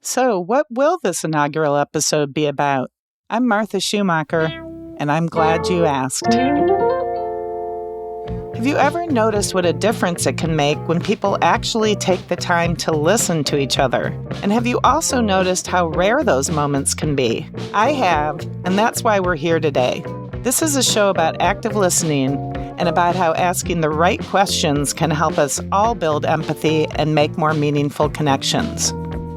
So, what will this inaugural episode be about? I'm Martha Schumacher, and I'm glad you asked. Have you ever noticed what a difference it can make when people actually take the time to listen to each other? And have you also noticed how rare those moments can be? I have, and that's why we're here today. This is a show about active listening and about how asking the right questions can help us all build empathy and make more meaningful connections.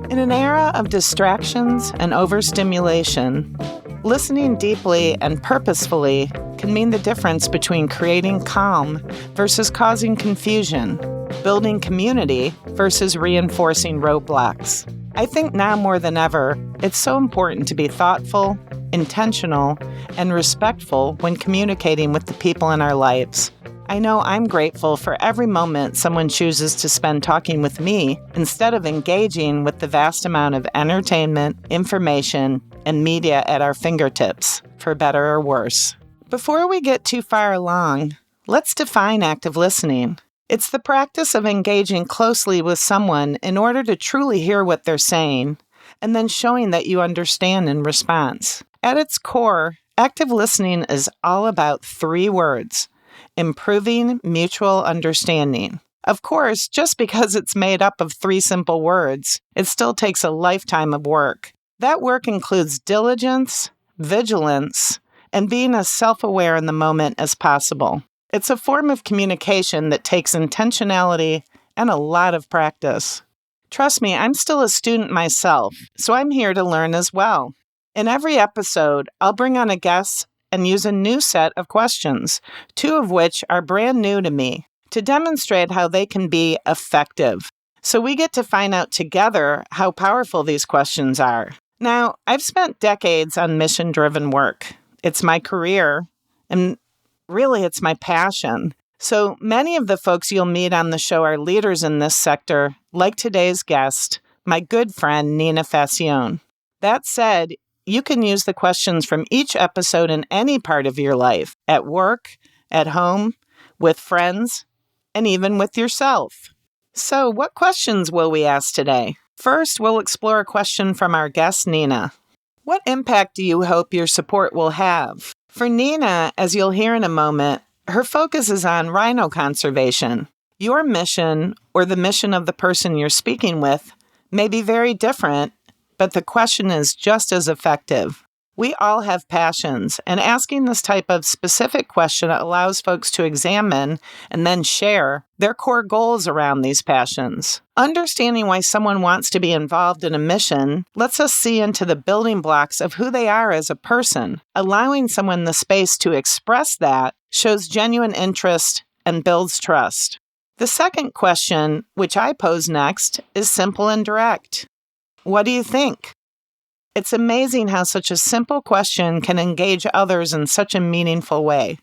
In an era of distractions and overstimulation, listening deeply and purposefully can mean the difference between creating calm versus causing confusion, building community versus reinforcing roadblocks. I think now more than ever, it's so important to be thoughtful, intentional, and respectful when communicating with the people in our lives. I know I'm grateful for every moment someone chooses to spend talking with me instead of engaging with the vast amount of entertainment, information, and media at our fingertips, for better or worse. Before we get too far along, let's define active listening. It's the practice of engaging closely with someone in order to truly hear what they're saying, and then showing that you understand in response. At its core, active listening is all about 3 words: improving mutual understanding. Of course, just because it's made up of 3 simple words, it still takes a lifetime of work. That work includes diligence, vigilance, and being as self-aware in the moment as possible. It's a form of communication that takes intentionality and a lot of practice. Trust me, I'm still a student myself, so I'm here to learn as well. In every episode, I'll bring on a guest and use a new set of questions, 2 of which are brand new to me, to demonstrate how they can be effective. So we get to find out together how powerful these questions are. Now, I've spent decades on mission-driven work. It's my career, and really it's my passion. So many of the folks you'll meet on the show are leaders in this sector, like today's guest, my good friend, Nina Fascione. That said, you can use the questions from each episode in any part of your life, at work, at home, with friends, and even with yourself. So, what questions will we ask today? First, we'll explore a question from our guest, Nina. What impact do you hope your support will have? For Nina, as you'll hear in a moment, her focus is on rhino conservation. Your mission, or the mission of the person you're speaking with, may be very different, but the question is just as effective. We all have passions, and asking this type of specific question allows folks to examine and then share their core goals around these passions. Understanding why someone wants to be involved in a mission lets us see into the building blocks of who they are as a person. Allowing someone the space to express that shows genuine interest and builds trust. The second question, which I pose next, is simple and direct. What do you think? It's amazing how such a simple question can engage others in such a meaningful way.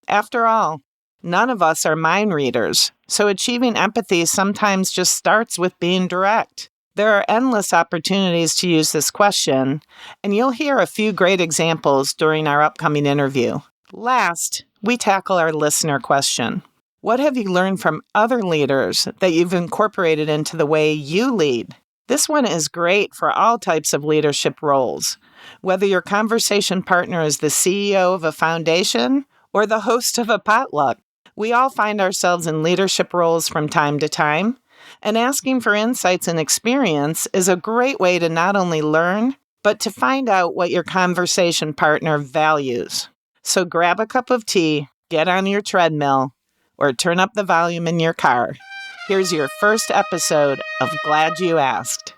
After all, none of us are mind readers, so achieving empathy sometimes just starts with being direct. There are endless opportunities to use this question, and you'll hear a few great examples during our upcoming interview. Last, we tackle our listener question. What have you learned from other leaders that you've incorporated into the way you lead? This one is great for all types of leadership roles, whether your conversation partner is the CEO of a foundation or the host of a potluck. We all find ourselves in leadership roles from time to time, and asking for insights and experience is a great way to not only learn, but to find out what your conversation partner values. So grab a cup of tea, get on your treadmill, or turn up the volume in your car. Here's your first episode of Glad You Asked.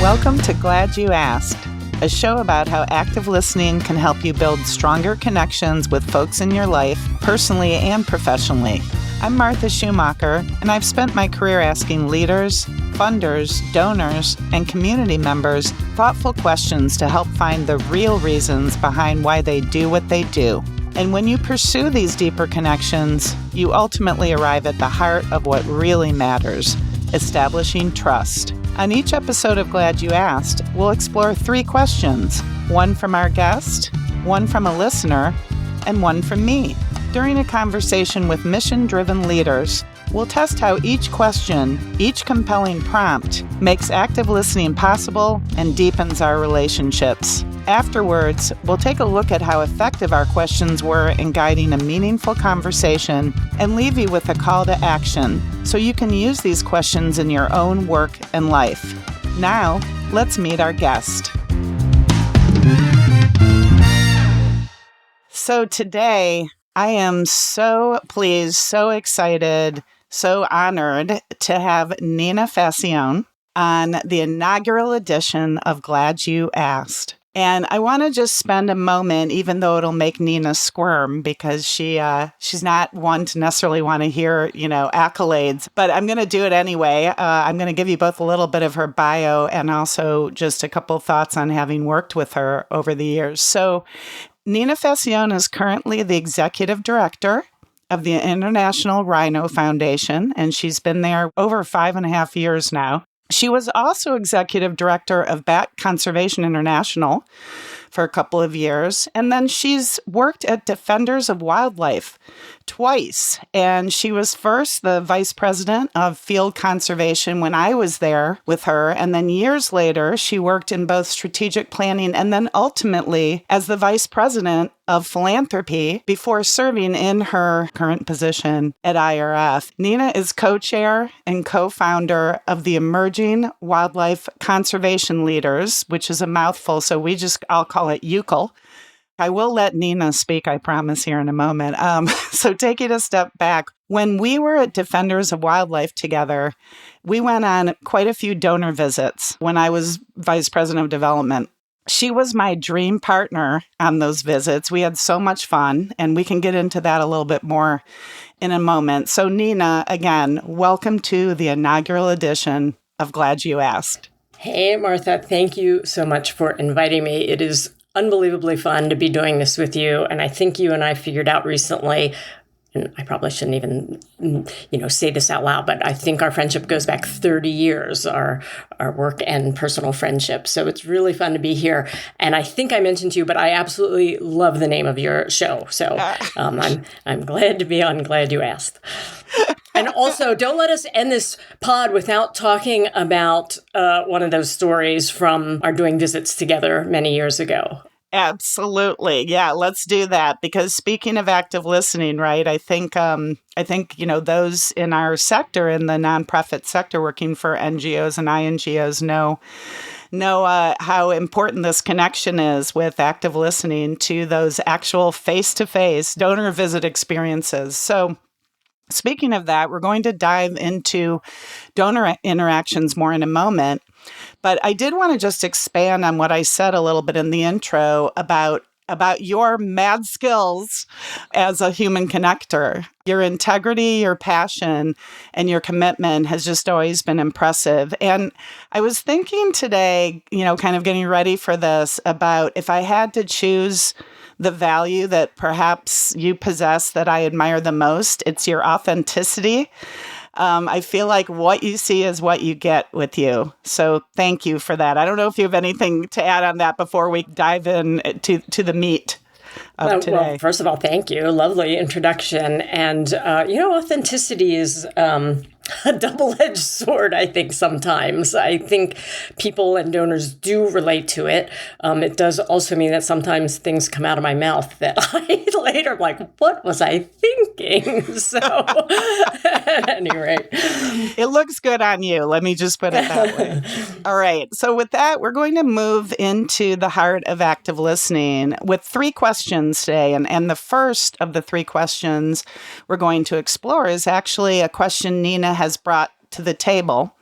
Welcome to Glad You Asked, a show about how active listening can help you build stronger connections with folks in your life, personally and professionally. I'm Martha Schumacher, and I've spent my career asking leaders, funders, donors, and community members thoughtful questions to help find the real reasons behind why they do what they do. And when you pursue these deeper connections, you ultimately arrive at the heart of what really matters, establishing trust. On each episode of Glad You Asked, we'll explore 3 questions, one from our guest, one from a listener, and one from me. During a conversation with mission-driven leaders, we'll test how each question, each compelling prompt, makes active listening possible and deepens our relationships. Afterwards, we'll take a look at how effective our questions were in guiding a meaningful conversation and leave you with a call to action so you can use these questions in your own work and life. Now, let's meet our guest. So today, I am so pleased, so excited, so honored to have Nina Fascione on the inaugural edition of Glad You Asked. And I want to just spend a moment, even though it'll make Nina squirm because she's not one to necessarily want to hear, accolades, but I'm going to do it anyway. I'm going to give you both a little bit of her bio and also just a couple thoughts on having worked with her over the years. So Nina Fascione is currently the executive director of the International Rhino Foundation, and she's been there over 5.5 years now. She was also executive director of Bat Conservation International for a couple of years, and then she's worked at Defenders of Wildlife twice, and she was first the vice president of field conservation when I was there with her, and then years later she worked in both strategic planning and then ultimately as the vice president of philanthropy before serving in her current position at IRF. Nina is co-chair and co-founder of the Emerging Wildlife Conservation Leaders, which is a mouthful, so I'll call it UCL. I will let Nina speak, I promise, here in a moment. So taking a step back, when we were at Defenders of Wildlife together, we went on quite a few donor visits when I was vice president of development. She was my dream partner on those visits. We had so much fun, and we can get into that a little bit more in a moment. So Nina, again, welcome to the inaugural edition of Glad You Asked. Hey, Martha, thank you so much for inviting me. It is unbelievably fun to be doing this with you. And I think you and I figured out recently, and I probably shouldn't even, say this out loud, but I think our friendship goes back 30 years, our work and personal friendship. So it's really fun to be here. And I think I mentioned to you, but I absolutely love the name of your show. So I'm glad to be on Glad You Asked. And also, don't let us end this pod without talking about one of those stories from our doing visits together many years ago. Absolutely. Yeah, let's do that. Because speaking of active listening, right, I think those in our sector, in the nonprofit sector working for NGOs and INGOs know how important this connection is with active listening to those actual face-to-face donor visit experiences. So speaking of that, we're going to dive into donor interactions more in a moment. But I did want to just expand on what I said a little bit in the intro about your mad skills as a human connector. Your integrity, your passion, and your commitment has just always been impressive. And I was thinking today, kind of getting ready for this, about if I had to choose the value that perhaps you possess that I admire the most, it's your authenticity. I feel like what you see is what you get with you. So thank you for that. I don't know if you have anything to add on that before we dive in to the meat of today. Well, first of all, thank you. Lovely introduction. And, authenticity is a double-edged sword, I think, sometimes. I think people and donors do relate to it. It does also mean that sometimes things come out of my mouth that I later am like, what was I thinking? So, at any rate. It looks good on you. Let me just put it that way. All right. So with that, we're going to move into the heart of active listening with 3 questions today. And the first of the 3 questions we're going to explore is actually a question Nina has brought to the table.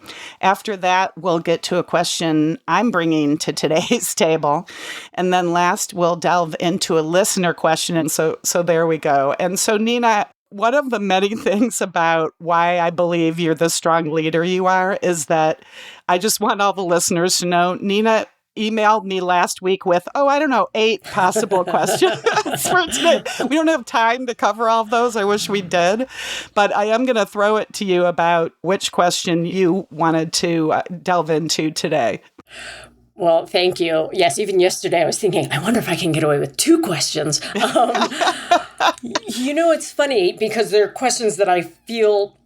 After that, we'll get to a question I'm bringing to today's table. And then last, we'll delve into a listener question. And so there we go. And so, Nina, one of the many things about why I believe you're the strong leader you are is that I just want all the listeners to know, Nina emailed me last week with, 8 possible questions for today. We don't have time to cover all of those. I wish we did. But I am going to throw it to you about which question you wanted to delve into today. Well, thank you. Yes, even yesterday I was thinking, I wonder if I can get away with 2 questions. It's funny because there are questions that I feel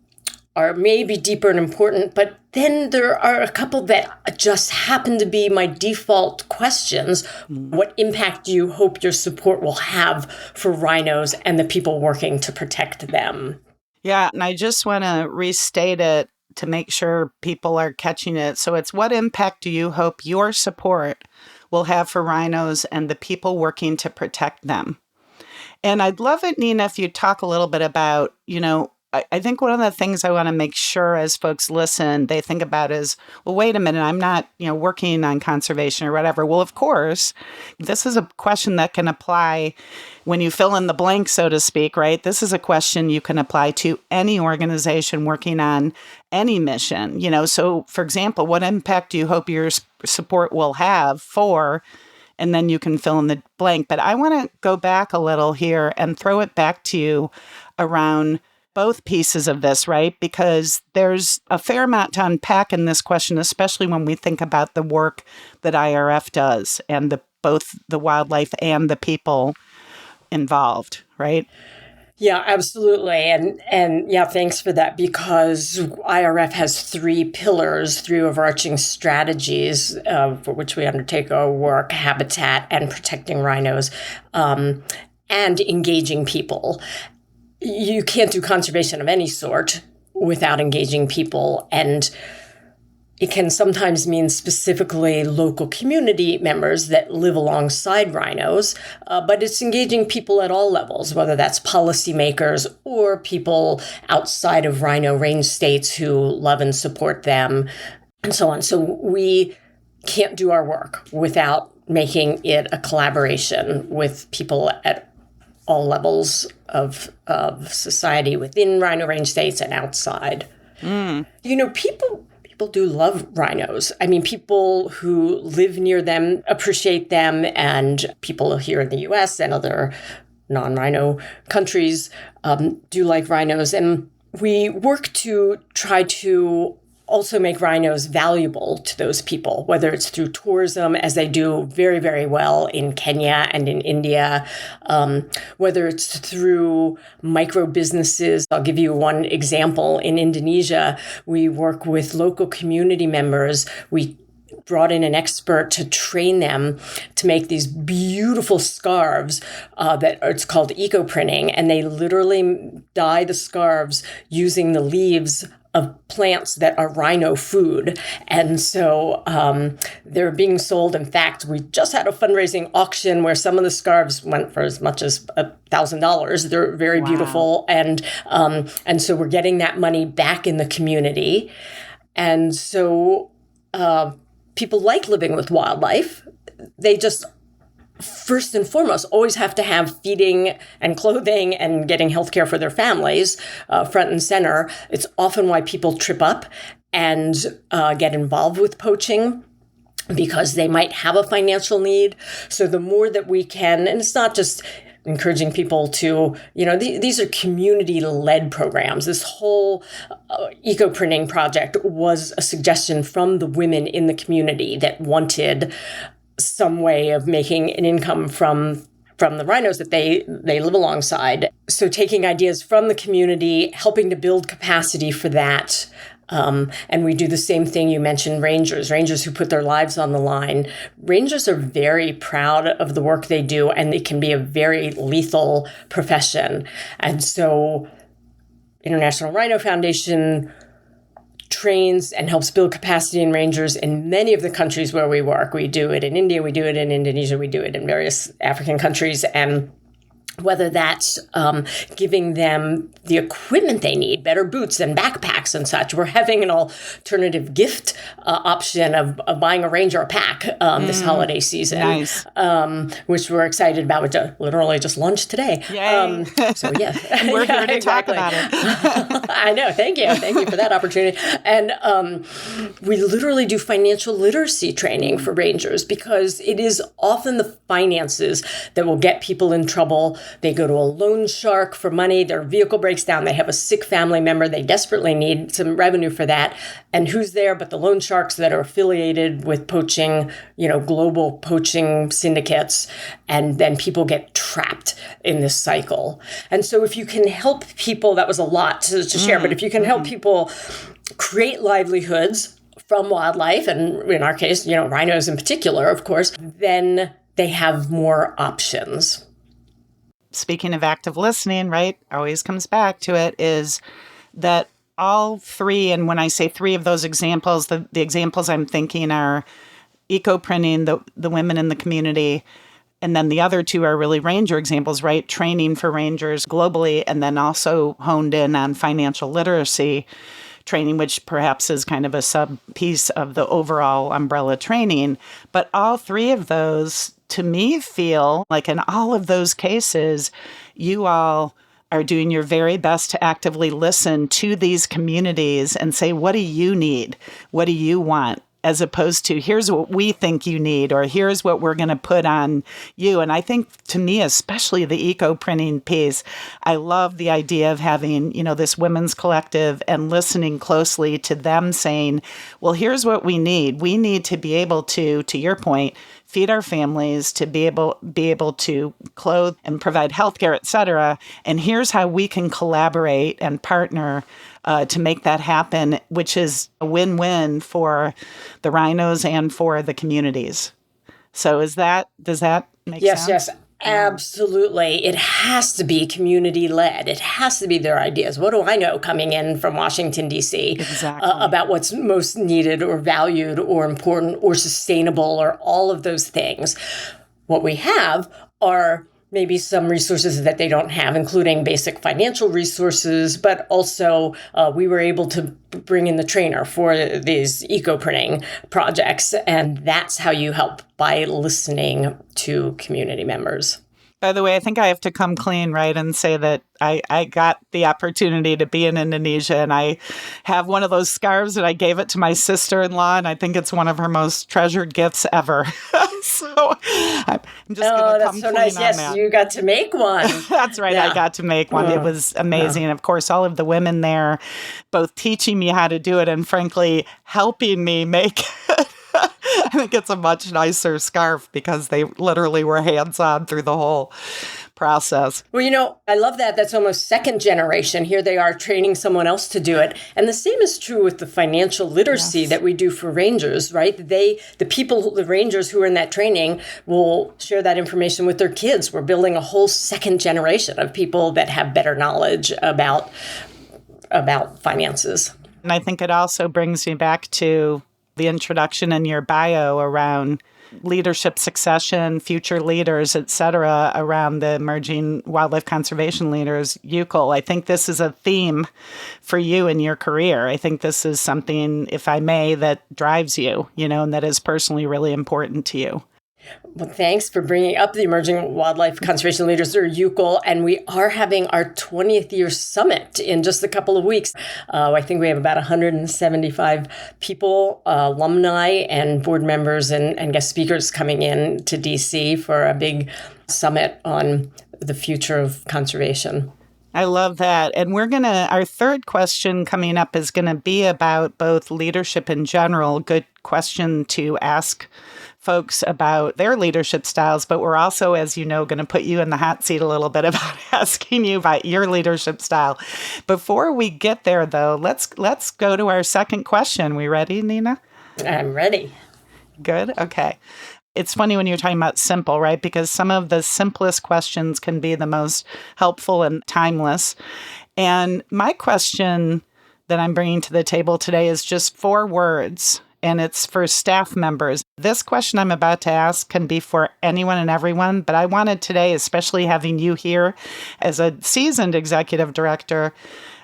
are maybe deeper and important, but then there are a couple that just happen to be my default questions. What impact do you hope your support will have for rhinos and the people working to protect them? Yeah, and I just want to restate it to make sure people are catching it. So it's, what impact do you hope your support will have for rhinos and the people working to protect them? And I'd love it, Nina, if you talk a little bit about, I think one of the things I want to make sure as folks listen, they think about is, well, wait a minute, I'm not, working on conservation or whatever. Well, of course, this is a question that can apply when you fill in the blank, so to speak, right? This is a question you can apply to any organization working on any mission. So for example, what impact do you hope your support will have for, and then you can fill in the blank. But I want to go back a little here and throw it back to you around both pieces of this, right? Because there's a fair amount to unpack in this question, especially when we think about the work that IRF does and both the wildlife and the people involved, right? Yeah, absolutely. And yeah, thanks for that, because IRF has 3 pillars, 3 overarching strategies for which we undertake our work: habitat and protecting rhinos, and engaging people. You can't do conservation of any sort without engaging people. And it can sometimes mean specifically local community members that live alongside rhinos, but it's engaging people at all levels, whether that's policymakers or people outside of rhino range states who love and support them, and so on. So we can't do our work without making it a collaboration with people at all levels of society within rhino range states and outside. People do love rhinos. I mean, people who live near them appreciate them, and people here in the U.S. and other non-rhino countries do like rhinos. And we work to try to also make rhinos valuable to those people, whether it's through tourism, as they do very, very well in Kenya and in India, whether it's through micro businesses. I'll give you one example. In Indonesia, we work with local community members. We brought in an expert to train them to make these beautiful scarves it's called eco printing, and they literally dye the scarves using the leaves of plants that are rhino food. And so they're being sold. In fact, we just had a fundraising auction where some of the scarves went for as much as $1,000. They're very beautiful. And so we're getting that money back in the community. And so people like living with wildlife. They just, first and foremost, always have to have feeding and clothing and getting healthcare for their families front and center. It's often why people trip up and get involved with poaching, because they might have a financial need. So the more that we can, and it's not just encouraging people to, these are community-led programs. This whole eco-printing project was a suggestion from the women in the community that wanted some way of making an income from the rhinos that they live alongside. So taking ideas from the community, helping to build capacity for that. And we do the same thing. You mentioned rangers who put their lives on the line. Rangers are very proud of the work they do, and it can be a very lethal profession. And so International Rhino Foundation trains and helps build capacity in rangers in many of the countries where we work. We do it in India, we do it in Indonesia, we do it in various African countries. And whether that's giving them the equipment they need, better boots and backpacks and such. We're having an alternative gift option of buying a ranger pack this holiday season, Nice. Which we're excited about. Which literally just launched today. Yay. So yeah, We're here to exactly. talk about it. I know. Thank you for that opportunity. And we literally do financial literacy training for rangers, because it is often the finances that will get people in trouble They go to a loan shark for money. Their vehicle breaks down. They have a sick family member. They desperately need some revenue for that. And who's there but the loan sharks that are affiliated with poaching, global poaching syndicates. And then people get trapped in this cycle. And so if you can help people, that was a lot to share, but if you can help people create livelihoods from wildlife, and in our case, rhinos in particular, of course, then they have more options. Speaking of active listening, right, always comes back to it, is that all three, and when I say three of those examples, the examples I'm thinking are eco-printing, the women in the community, and then the other two are really ranger examples, right? Training for rangers globally, and then also honed in on financial literacy training, which perhaps is kind of a sub piece of the overall umbrella training. But all three of those, to me, feel like in all of those cases, you all are doing your very best to actively listen to these communities and say, what do you need? What do you want? As opposed to, here's what we think you need, or here's what we're going to put on you. And I think, to me, especially the eco-printing piece, I love the idea of having, this women's collective and listening closely to them saying, well, here's what we need. We need to be able to your point, feed our families, to be able to clothe and provide healthcare, et cetera. And here's how we can collaborate and partner to make that happen, which is a win-win for the rhinos and for the communities. So does that make sense? Yes, absolutely. It has to be community-led. It has to be their ideas. What do I know coming in from Washington, D.C. Exactly. About what's most needed or valued or important or sustainable or all of those things? What we have are maybe some resources that they don't have, including basic financial resources, but also we were able to bring in the trainer for these eco-printing projects. And that's how you help, by listening to community members. By the way, I think I have to come clean, right, and say that I got the opportunity to be in Indonesia, and I have one of those scarves, and I gave it to my sister-in-law, and I think it's one of her most treasured gifts ever. So I'm just going to come so clean nice. on Yes, that. you got to make one. That's right. Yeah. I got to make one. It was amazing. Of course, all of the women there, both teaching me how to do it and frankly, helping me make it. I think it's a much nicer scarf because they literally were hands-on through the whole process. Well, I love that. That's almost second generation. Here they are training someone else to do it. And the same is true with the financial literacy that we do for rangers, right? The rangers who are in that training will share that information with their kids. We're building a whole second generation of people that have better knowledge about finances. And I think it also brings me back to the introduction in your bio around leadership succession, future leaders, et cetera, around the emerging wildlife conservation leaders, UCL. I think this is a theme for you in your career. I think this is something, if I may, that drives you, and that is personally really important to you. Well, thanks for bringing up the Emerging Wildlife Conservation Leaders, or UCL, and we are having our 20th year summit in just a couple of weeks. I think we have about 175 people, alumni and board members and guest speakers coming in to DC for a big summit on the future of conservation. I love that. And our third question coming up is going to be about both leadership in general. Good question to ask folks about their leadership styles, but we're also, as you know, going to put you in the hot seat a little bit about asking you about your leadership style. Before we get there, though, let's go to our second question. We ready, Nina? I'm ready. Good. Okay. It's funny when you're talking about simple, right? Because some of the simplest questions can be the most helpful and timeless. And my question that I'm bringing to the table today is just 4 words, and it's for staff members. This question I'm about to ask can be for anyone and everyone, but I wanted today, especially having you here as a seasoned executive director,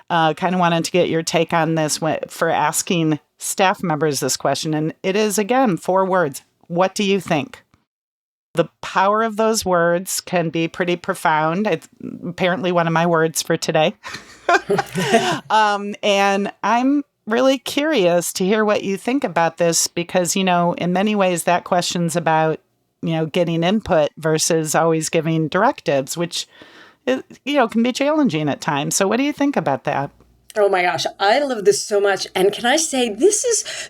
kind of wanted to get your take on this for asking staff members this question. And it is, again, 4 words. What do you think? The power of those words can be pretty profound. It's apparently one of my words for today. And I'm really curious to hear what you think about this because, in many ways that question's about getting input versus always giving directives, which, can be challenging at times. So what do you think about that? Oh my gosh, I love this so much. And can I say,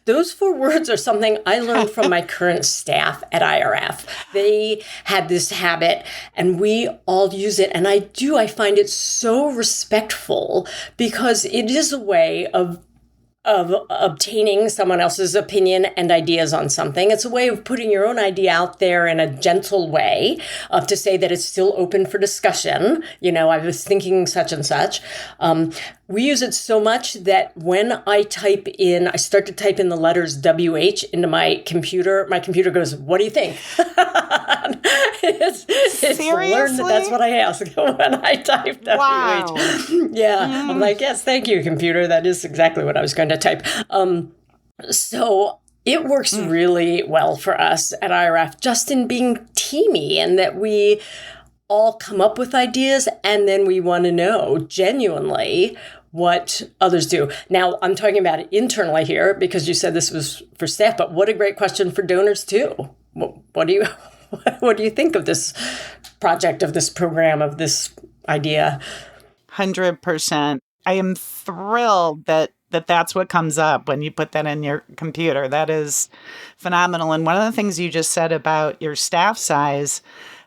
those 4 words are something I learned from my current staff at IRF. They had this habit and we all use it. And I find it so respectful because it is a way of obtaining someone else's opinion and ideas on something. It's a way of putting your own idea out there in a gentle way, to say that it's still open for discussion. I was thinking such and such. We use it so much that when I start to type in the letters WH into my computer goes, "What do you think?" it's learned that's what I ask when I type WH. Wow. Yeah. I'm like, yes, thank you, computer. That is exactly what I was going to type. So it works really well for us at IRF, just in being teamy, and that we all come up with ideas and then we want to know genuinely what others do. Now, I'm talking about it internally here because you said this was for staff, but what a great question for donors too. What do you think of this project, of this program, of this idea? 100%. I am thrilled that's what comes up when you put that in your computer. That is phenomenal. And one of the things you just said about your staff size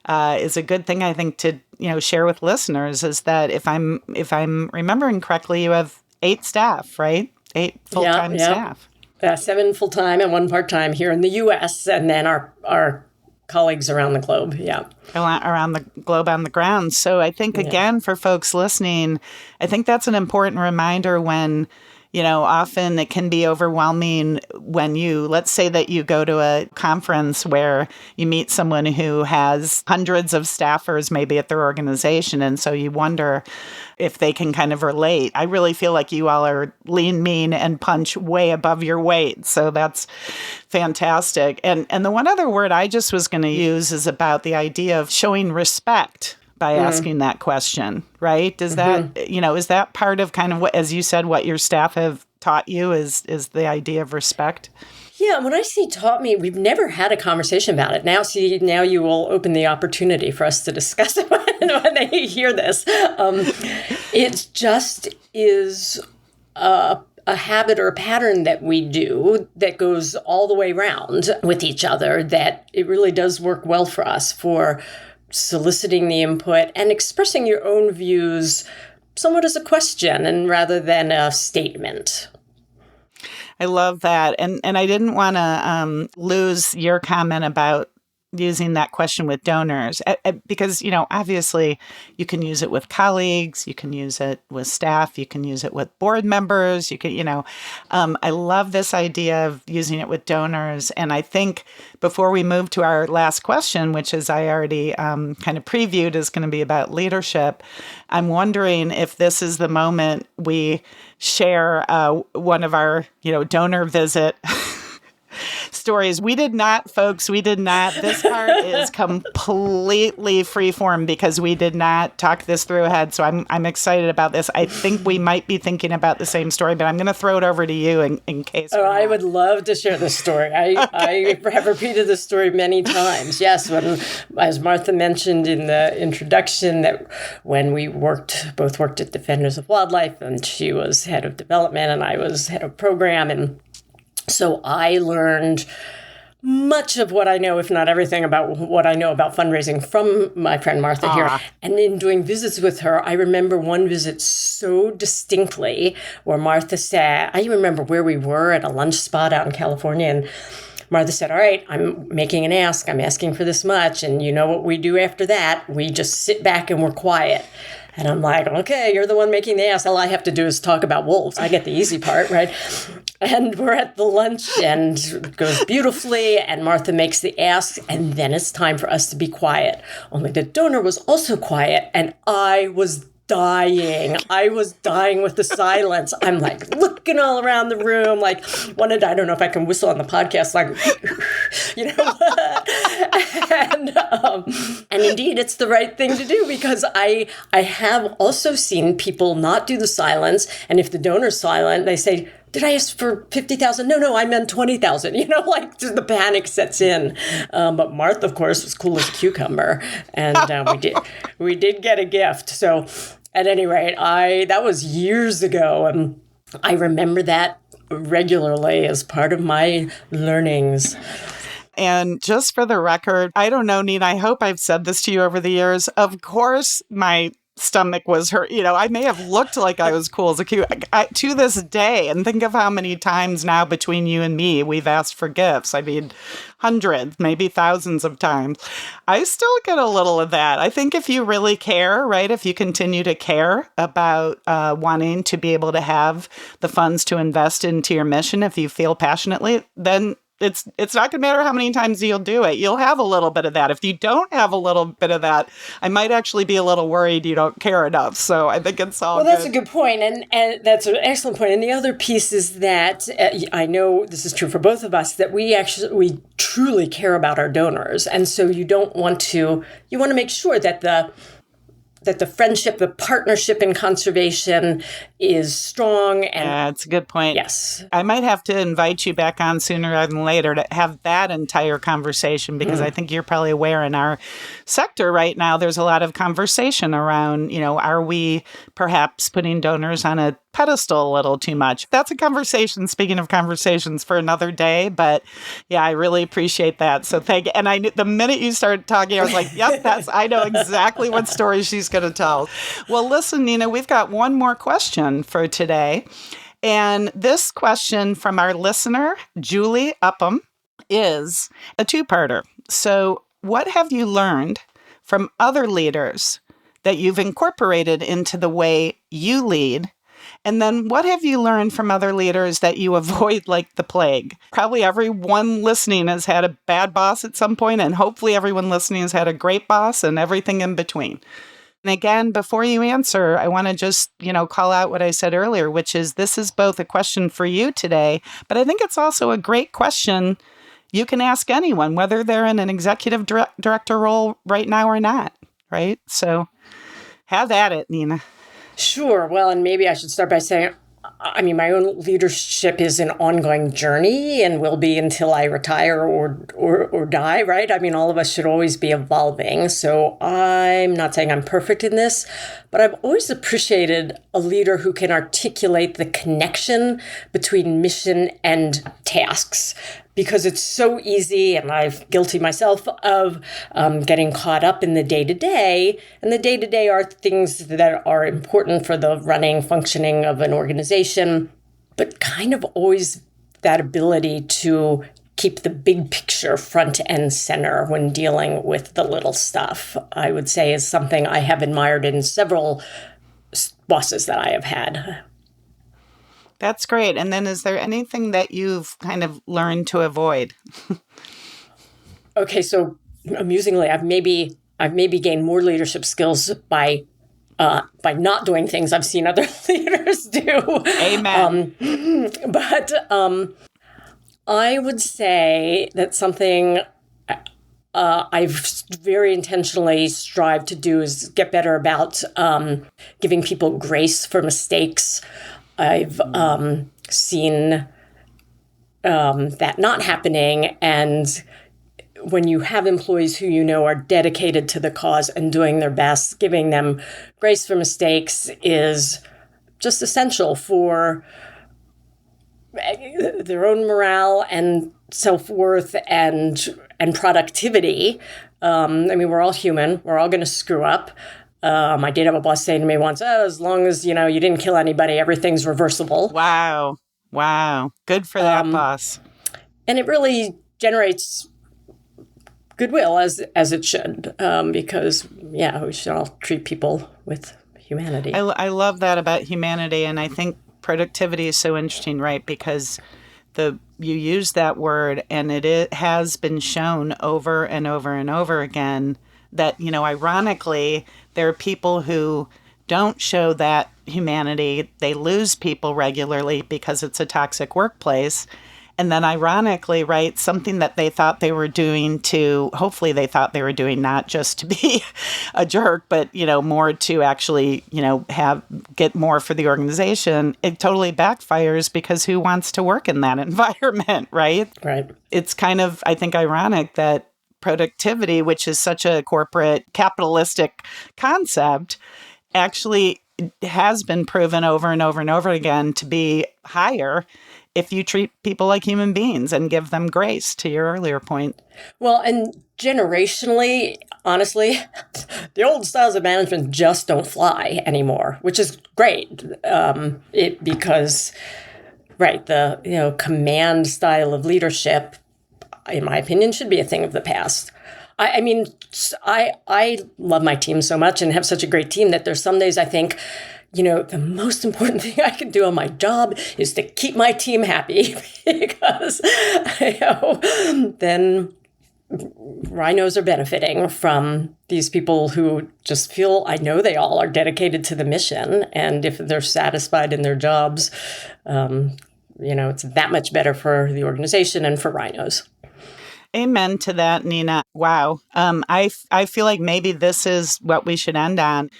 is a good thing, I think, to share with listeners, is that if I'm remembering correctly, you have 8 staff, right? 8 full-time staff. 7 full-time and 1 part-time here in the U.S., and then our colleagues around the globe. Yeah. Around the globe on the ground. So I think, again, for folks listening, I think that's an important reminder when, often it can be overwhelming when let's say that you go to a conference where you meet someone who has hundreds of staffers maybe at their organization. And so you wonder if they can kind of relate. I really feel like you all are lean, mean, and punch way above your weight. So that's fantastic. And the one other word I just was going to use is about the idea of showing respect by asking that question, right? Is that, is that part of kind of what, as you said, what your staff have taught you is the idea of respect? Yeah, when I say taught me, we've never had a conversation about it. Now you will open the opportunity for us to discuss it when they hear this. It just is a habit or a pattern that we do that goes all the way around with each other, that it really does work well for us for soliciting the input and expressing your own views somewhat as a question and rather than a statement. I love that. And I didn't want to lose your comment about using that question with donors because, obviously you can use it with colleagues, you can use it with staff, you can use it with board members, you can, I love this idea of using it with donors. And I think before we move to our last question, which is I already kind of previewed is going to be about leadership, I'm wondering if this is the moment we share one of our, donor visit stories. We did not, folks. This part is completely freeform because we did not talk this through ahead. So I'm excited about this. I think we might be thinking about the same story, but I'm going to throw it over to you in case. Oh, I would love to share this story. I have repeated this story many times. Yes, as Martha mentioned in the introduction, that when we both worked at Defenders of Wildlife, and she was head of development and I was head of program, and so I learned much of what I know, if not everything, about what I know about fundraising from my friend Martha here. And in doing visits with her, I remember one visit so distinctly where Martha said, I remember where we were at a lunch spot out in California, and Martha said, all right, I'm making an ask. I'm asking for this much. And you know what we do after that? We just sit back and we're quiet. And I'm like, okay, you're the one making the ask. All I have to do is talk about wolves. I get the easy part, right? And we're at the lunch and it goes beautifully. And Martha makes the ask. And then it's time for us to be quiet. Only the donor was also quiet. And I was dying. I was dying with the silence. I'm like looking all around the room, like I don't know if I can whistle on the podcast, like, and indeed it's the right thing to do because I have also seen people not do the silence. And if the donor's silent, they say, did I ask for 50,000? No, I meant 20,000. Like just the panic sets in. But Martha, of course, was cool as a cucumber, and we did get a gift. So, at any rate, that was years ago, and I remember that regularly as part of my learnings. And just for the record, I don't know, Nina, I hope I've said this to you over the years. Of course, my stomach was hurt. I may have looked like I was cool as a cute to this day. And think of how many times now between you and me we've asked for gifts. I mean, hundreds, maybe thousands of times. I still get a little of that. I think if you really care, right, if you continue to care about wanting to be able to have the funds to invest into your mission, if you feel passionately, then it's not going to matter how many times you'll do it. You'll have a little bit of that. If you don't have a little bit of that, I might actually be a little worried you don't care enough. So I think it's all good. Well, that's a good point. And that's an excellent point. And the other piece is that I know this is true for both of us, that we truly care about our donors. And so you want to make sure that the friendship, the partnership in conservation is strong. And that's a good point. Yes. I might have to invite you back on sooner rather than later to have that entire conversation, because I think you're probably aware in our sector right now, there's a lot of conversation around, are we perhaps putting donors on a pedestal a little too much? That's a conversation, speaking of conversations, for another day. But yeah, I really appreciate that. So thank you. And I knew the minute you started talking, I was like, yep, I know exactly what story she's going to tell. Well, listen, Nina, we've got one more question for today. And this question from our listener, Julie Upham, is a two-parter. So what have you learned from other leaders that you've incorporated into the way you lead? And then what have you learned from other leaders that you avoid like the plague? Probably everyone listening has had a bad boss at some point, and hopefully everyone listening has had a great boss and everything in between. And again, before you answer, I want to just, call out what I said earlier, which is this is both a question for you today, but I think it's also a great question you can ask anyone, whether they're in an executive director role right now or not, right? So have at it, Nina. Sure. Well, and maybe I should start by saying, my own leadership is an ongoing journey and will be until I retire or die, right? All of us should always be evolving. So I'm not saying I'm perfect in this, but I've always appreciated a leader who can articulate the connection between mission and tasks. Because it's so easy, and I'm guilty myself of getting caught up in the day-to-day. And the day-to-day are things that are important for the running, functioning of an organization, but kind of always that ability to keep the big picture front and center when dealing with the little stuff, I would say is something I have admired in several bosses that I have had. That's great. And then is there anything that you've kind of learned to avoid? Okay, so amusingly, I've maybe gained more leadership skills by not doing things I've seen other leaders do. Amen. But I would say that something I've very intentionally strived to do is get better about giving people grace for mistakes. I've seen that not happening. And when you have employees who are dedicated to the cause and doing their best, giving them grace for mistakes is just essential for their own morale and self-worth and productivity. We're all human. We're all going to screw up. I did have a boss say to me once, as long as, you didn't kill anybody, everything's reversible. Wow. Good for that boss. And it really generates goodwill, as it should, because, we should all treat people with humanity. I love that about humanity, and I think productivity is so interesting, right? Because you use that word, and it has been shown over and over and over again that, ironically, there are people who don't show that humanity. They lose people regularly because it's a toxic workplace. And then ironically, right, something that they thought they were doing hopefully they thought they were doing not just to be a jerk, but, more to actually, get more for the organization, it totally backfires because who wants to work in that environment, right? Right. It's kind of, I think, ironic that productivity, which is such a corporate capitalistic concept, actually has been proven over and over and over again to be higher if you treat people like human beings and give them grace, to your earlier point. Well, and generationally, honestly, the old styles of management just don't fly anymore, which is great. Because the command style of leadership, in my opinion, should be a thing of the past. I mean, I love my team so much and have such a great team that there's some days I think, the most important thing I can do on my job is to keep my team happy because, then rhinos are benefiting from these people who just feel, I know they all are dedicated to the mission. And if they're satisfied in their jobs, it's that much better for the organization and for rhinos. Amen to that, Nina. Wow. I feel like maybe this is what we should end on.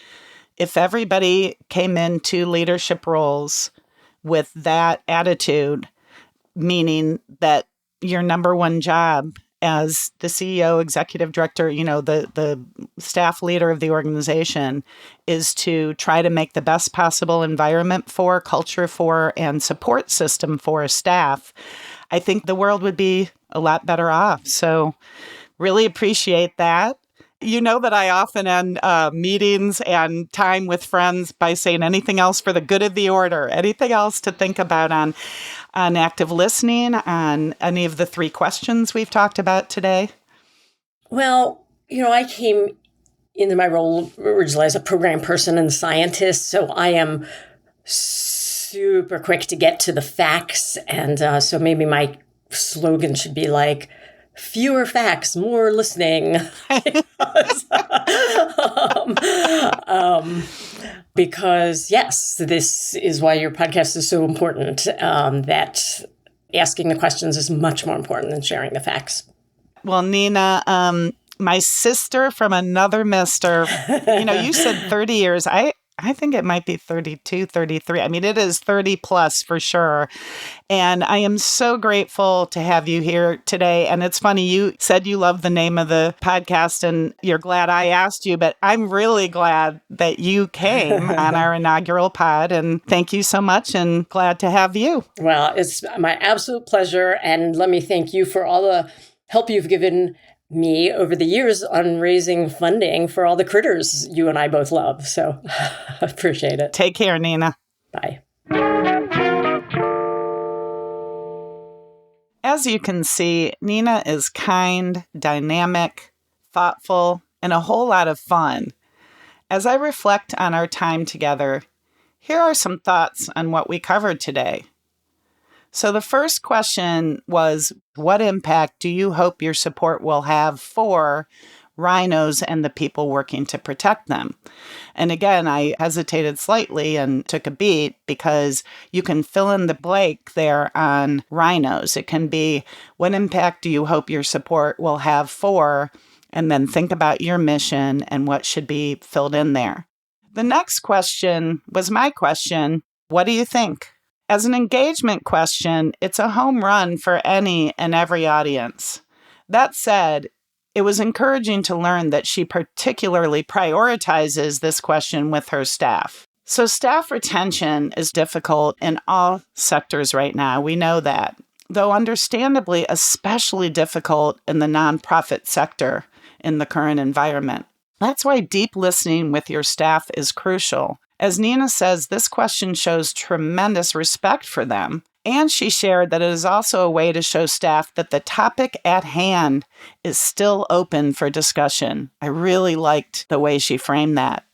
If everybody came into leadership roles with that attitude, meaning that your number one job as the CEO, executive director, the staff leader of the organization is to try to make the best possible environment for, culture for, and support system for staff, I think the world would be a lot better off. So really appreciate that. You know that I often end meetings and time with friends by saying anything else for the good of the order, anything else to think about on active listening, on any of the 3 questions we've talked about today? Well, I came into my role originally as a program person and scientist, so I am super quick to get to the facts. And so maybe my slogan should be like, fewer facts, more listening. Because yes, this is why your podcast is so important, that asking the questions is much more important than sharing the facts. Well, Nina, my sister from another mister, you said 30 years. I think it might be 32, 33. I mean, it is 30 plus for sure. And I am so grateful to have you here today. And it's funny, you said you love the name of the podcast and you're glad I asked you, but I'm really glad that you came on our inaugural pod. And thank you so much and glad to have you. Well, it's my absolute pleasure. And let me thank you for all the help you've given me over the years on raising funding for all the critters you and I both love. So I appreciate it. Take care, Nina. Bye. As you can see, Nina is kind, dynamic, thoughtful, and a whole lot of fun. As I reflect on our time together, here are some thoughts on what we covered today. So the first question was, what impact do you hope your support will have for rhinos and the people working to protect them? And again, I hesitated slightly and took a beat because you can fill in the blank there on rhinos. It can be, what impact do you hope your support will have for, and then think about your mission and what should be filled in there. The next question was my question, what do you think? As an engagement question, it's a home run for any and every audience. That said, it was encouraging to learn that she particularly prioritizes this question with her staff. So staff retention is difficult in all sectors right now. We know that, though understandably especially difficult in the nonprofit sector in the current environment. That's why deep listening with your staff is crucial. As Nina says, this question shows tremendous respect for them. And she shared that it is also a way to show staff that the topic at hand is still open for discussion. I really liked the way she framed that.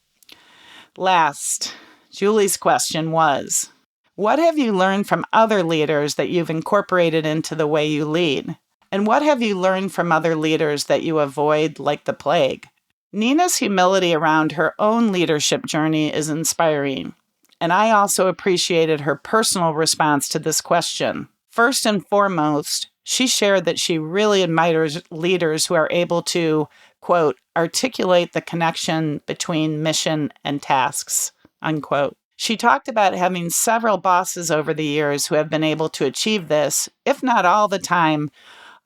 Last, Julie's question was, what have you learned from other leaders that you've incorporated into the way you lead? And what have you learned from other leaders that you avoid like the plague? Nina's humility around her own leadership journey is inspiring, and I also appreciated her personal response to this question. First and foremost, she shared that she really admires leaders who are able to, quote, articulate the connection between mission and tasks, unquote. She talked about having several bosses over the years who have been able to achieve this, if not all the time,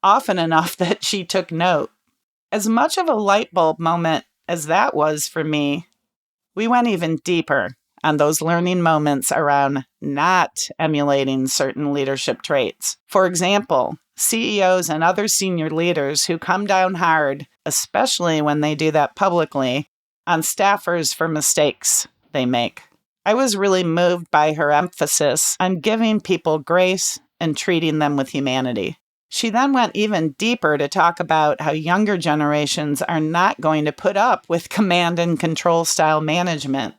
often enough that she took note. As much of a light bulb moment as that was for me, we went even deeper on those learning moments around not emulating certain leadership traits. For example, CEOs and other senior leaders who come down hard, especially when they do that publicly, on staffers for mistakes they make. I was really moved by her emphasis on giving people grace and treating them with humanity. She then went even deeper to talk about how younger generations are not going to put up with command and control style management.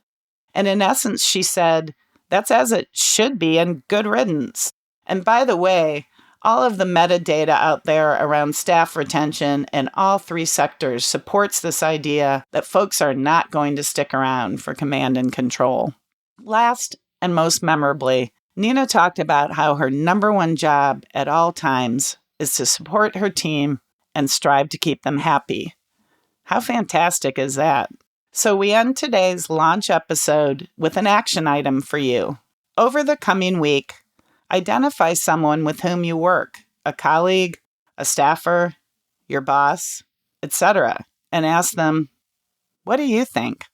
And in essence, she said, that's as it should be and good riddance. And by the way, all of the metadata out there around staff retention in all three sectors supports this idea that folks are not going to stick around for command and control. Last and most memorably, Nina talked about how her number one job at all times is to support her team and strive to keep them happy. How fantastic is that? So we end today's launch episode with an action item for you. Over the coming week, identify someone with whom you work, a colleague, a staffer, your boss, etc., and ask them, what do you think?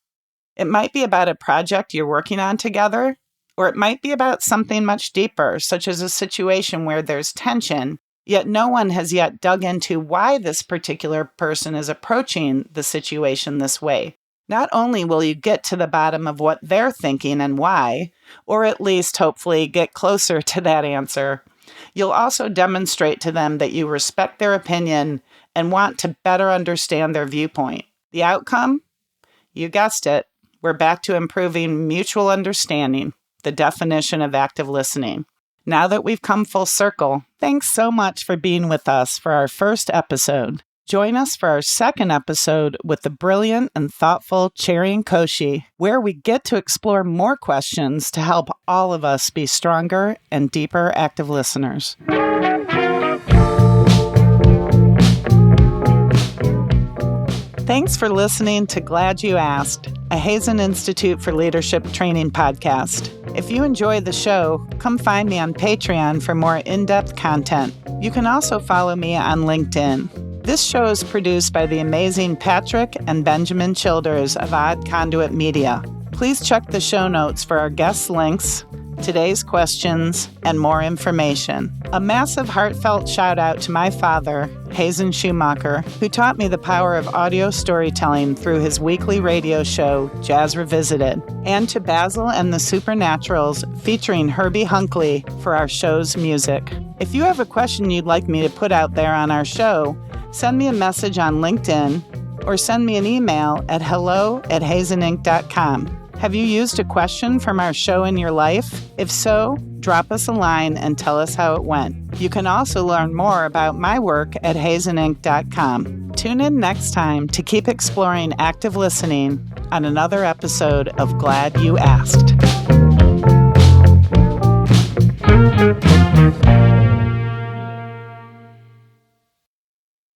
It might be about a project you're working on together, or it might be about something much deeper, such as a situation where there's tension, yet no one has yet dug into why this particular person is approaching the situation this way. Not only will you get to the bottom of what they're thinking and why, or at least hopefully get closer to that answer, you'll also demonstrate to them that you respect their opinion and want to better understand their viewpoint. The outcome? You guessed it. We're back to improving mutual understanding, the definition of active listening. Now that we've come full circle, thanks so much for being with us for our first episode. Join us for our second episode with the brilliant and thoughtful Cherry and Koshi, where we get to explore more questions to help all of us be stronger and deeper active listeners. Thanks for listening to Glad You Asked, a Hazen Institute for Leadership training podcast. If you enjoy the show, come find me on Patreon for more in-depth content. You can also follow me on LinkedIn. This show is produced by the amazing Patrick and Benjamin Childers of Odd Conduit Media. Please check the show notes for our guest links, today's questions, and more information. A massive heartfelt shout out to my father, Hazen Schumacher, who taught me the power of audio storytelling through his weekly radio show, Jazz Revisited, and to Basil and the Supernaturals featuring Herbie Hunkley for our show's music. If you have a question you'd like me to put out there on our show, send me a message on LinkedIn or send me an email at hello@hazeninc.com. Have you used a question from our show in your life? If so, drop us a line and tell us how it went. You can also learn more about my work at hazeninc.com. Tune in next time to keep exploring active listening on another episode of Glad You Asked.